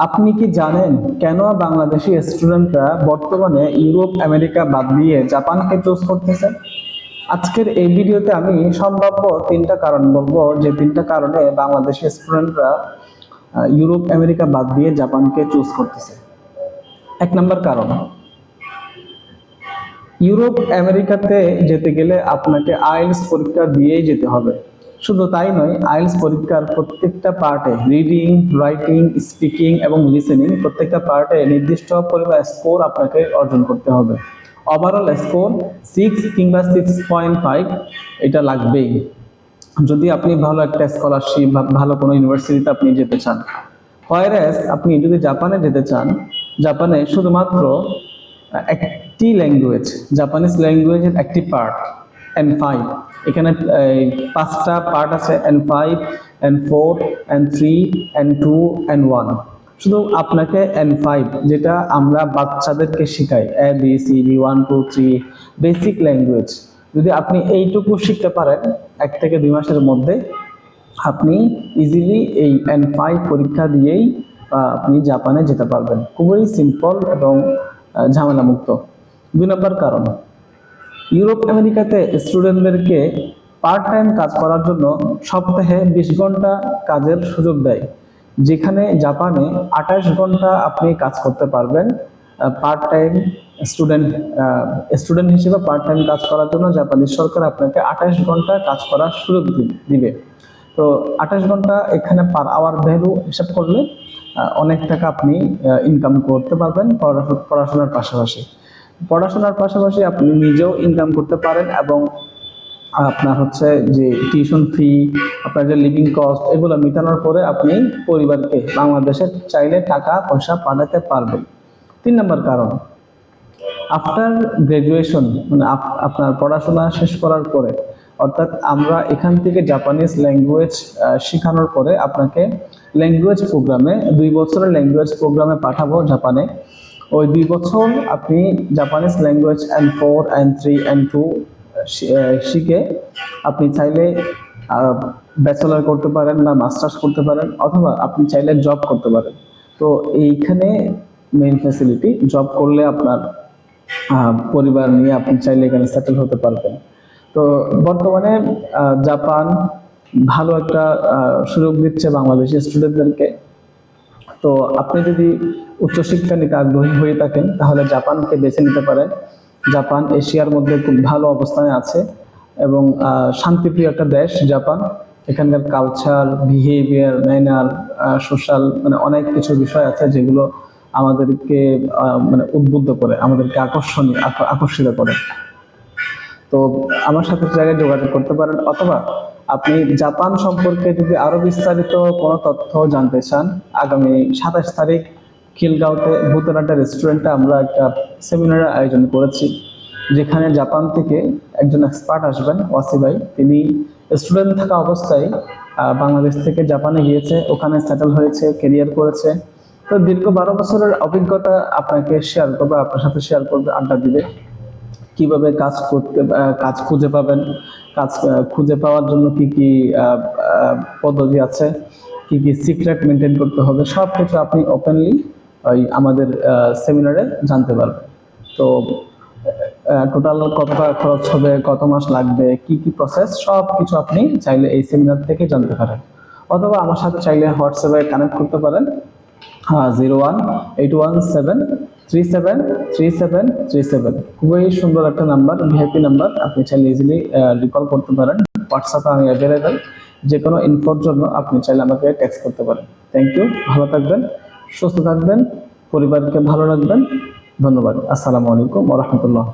আপনি কি জানেন কেন বাংলাদেশি স্টুডেন্টরা বর্তমানে ইউরোপ আমেরিকা বাদ দিয়ে জাপানকে চুজ করতেছে? আজকের এই ভিডিওতে আমি সম্ভাব্য তিনটা কারণ বলবো, যে তিনটা কারণে বাংলাদেশি স্টুডেন্টরা ইউরোপ আমেরিকা বাদ দিয়ে জাপানকে চুজ করতেছে। এক নম্বর কারণ, ইউরোপ আমেরিকাতে যেতে গেলে আপনাকে আইএলটিএস পরীক্ষা দিয়েই যেতে হবে। শুধু তাই নয়, আইএলটিএস পরীক্ষার প্রত্যেকটা পার্টে রিডিং, রাইটিং, স্পিকিং এবং লিসেনিং প্রত্যেকটা পার্টে নির্দিষ্ট পরিমাণ স্কোর আপনাকে অর্জন করতে হবে। ওভারঅল স্কোর 6 কিংবা 6.5 এটা লাগবেই যদি আপনি ভালো একটা স্কলারশিপ বা ভালো কোনো ইউনিভার্সিটিতে আপনি যেতে চান। হোয়ারএস আপনি যদি জাপানে যেতে চান, জাপানে শুধুমাত্র একটি ল্যাঙ্গুয়েজ, জাপানিজ ল্যাঙ্গুয়েজের একটি পার্ট N5, এখানে 5টা পার্ট আছে, N5, N4, N3, N2, N1। শুধু আপনাকে N5, যেটা আমরা বাচ্চাদেরকে শিখাই, ABCD 1 2 3 বেসিক ল্যাঙ্গুয়েজ, যদি আপনি এইটুকু শিখতে পারেন 1 থেকে 2 মাসের মধ্যে, আপনি ইজিলি এই N5 পরীক্ষা দিয়েই আপনি জাপানে যেতে পারবেন। খুবই সিম্পল এবং ঝামেলা মুক্ত। 2 নম্বর কারণ, ইউরোপ আমেরিকাতে স্টুডেন্টদেরকে পার্ট টাইম কাজ করার জন্য সপ্তাহে 20 ঘন্টা কাজের সুযোগ দেয়, যেখানে জাপানে 28 ঘন্টা আপনি কাজ করতে পারবেন। পার্ট টাইম স্টুডেন্ট হিসেবে পার্ট টাইম কাজ করার জন্য জাপানি সরকার আপনাকে 28 ঘন্টা কাজ করার সুযোগ দিবে। তো 28 ঘন্টা এখানে পার আওয়ার ভ্যালু হিসাব করলে অনেক টাকা আপনি ইনকাম করতে পারবেন পড়াশোনার পাশাপাশি আপনি নিজেও ইনকাম করতে পারেন, এবং আপনার হচ্ছে যে টিউশন ফি, আপনার যে লিভিং কস্ট, এগুলো মেটানোর পরে আপনি পরিবারকে বাংলাদেশে চাইলে টাকা পয়সা পাঠাতে পারবেন। 3 নম্বর কারণ, আফটার গ্রাজুয়েশন, মানে আপনার পড়াশোনা শেষ করার পরে, অর্থাৎ আমরা এখান থেকে জাপানিজ ল্যাঙ্গুয়েজ শেখানোর পরে আপনাকে ল্যাঙ্গুয়েজ প্রোগ্রামে 2 বছরের ল্যাঙ্গুয়েজ প্রোগ্রামে পাঠাবো জাপানে। ওই 2 বছর আপনি Japanese language N4, N3, N2 শিখে আপনি চাইলে ব্যাচেলর করতে পারেন বা মাস্টার্স করতে পারেন, অথবা আপনি চাইলে জব করতে পারেন। তো এইখানে মেইন ফ্যাসিলিটি, জব করলে আপনার পরিবার নিয়ে আপনি চাইলে এখানে সেটেল হতে পারবেন। তো বর্তমানে জাপান ভালো একটা সুযোগ দিচ্ছে বাংলাদেশি স্টুডেন্টদেরকে। তো আপনি যদি উচ্চশিক্ষা নিতে আগ্রহী হয়ে থাকেন, তাহলে জাপানকে বেছে নিতে পারেন। জাপান এশিয়ার মধ্যে খুব ভালো অবস্থানে আছে এবং শান্তিপ্রিয় একটা দেশ জাপান। এখানকার কালচার, বিহেভিয়ার, ম্যানার, সোশ্যাল, মানে অনেক কিছু বিষয় আছে যেগুলো আমাদেরকে মানে উদ্বুদ্ধ করে, আমাদেরকে আকর্ষিত করে। তো আমার সাথে জায়গায় যোগাযোগ করতে পারেন, অথবা আপনি জাপান সম্পর্কে যদি আরো বিস্তারিত কোনো তথ্য জানতে চান, আগামী 27 তারিখ খিলগাঁওতে ভূতের আড্ডা রেস্টুরেন্টে আমরা একটা সেমিনারের আয়োজন করেছি, যেখানে জাপান থেকে একজন এক্সপার্ট আসবেন, ওয়াসি ভাই। তিনি স্টুডেন্ট থাকা অবস্থায় বাংলাদেশ থেকে জাপানে গিয়েছে, ওখানে সেটেল হয়েছে, ক্যারিয়ার করেছে। তো দীর্ঘ 12 বছরের অভিজ্ঞতা আপনাকে শেয়ার করবে, আপনার সাথে শেয়ার করবে, আড্ডা দিবে। কিভাবে কাজ খুঁজে পাবেন, কাজ খুঁজে পাওয়ার জন্য কি কি পদ্ধতি আছে, কি কি সিক্রেট মেনটেন করতে হবে, সব কিছু আপনি ওপেনলি আমাদের সেমিনারে জানতে পারবেন। তো টোটাল কত টাকা খরচ হবে, কত মাস লাগবে, কি কি প্রসেস, সব কিছু আপনি চাইলে এই সেমিনার থেকে জানতে পারেন। অথবা আমার সাথে চাইলে হোয়াটসঅ্যাপে কানেক্ট করতে পারেন, 018137373737। খুবই সুন্দর একটা নাম্বার, ভিআইপি নাম্বার, আপনি চাইলে ইজিলি রিকল করতে পারেন। হোয়াটসঅ্যাপে আমি অ্যাভেলেবেল, যে কোনো ইনফোর জন্য আপনি চাইলে আমাকে টেক্সট করতে পারেন। থ্যাংক ইউ, ভালো থাকবেন, সুস্থ থাকবেন, পরিবারকে ভালো রাখবেন। ধন্যবাদ। আসসালামু আলাইকুম ওয়া রাহমাতুল্লাহ।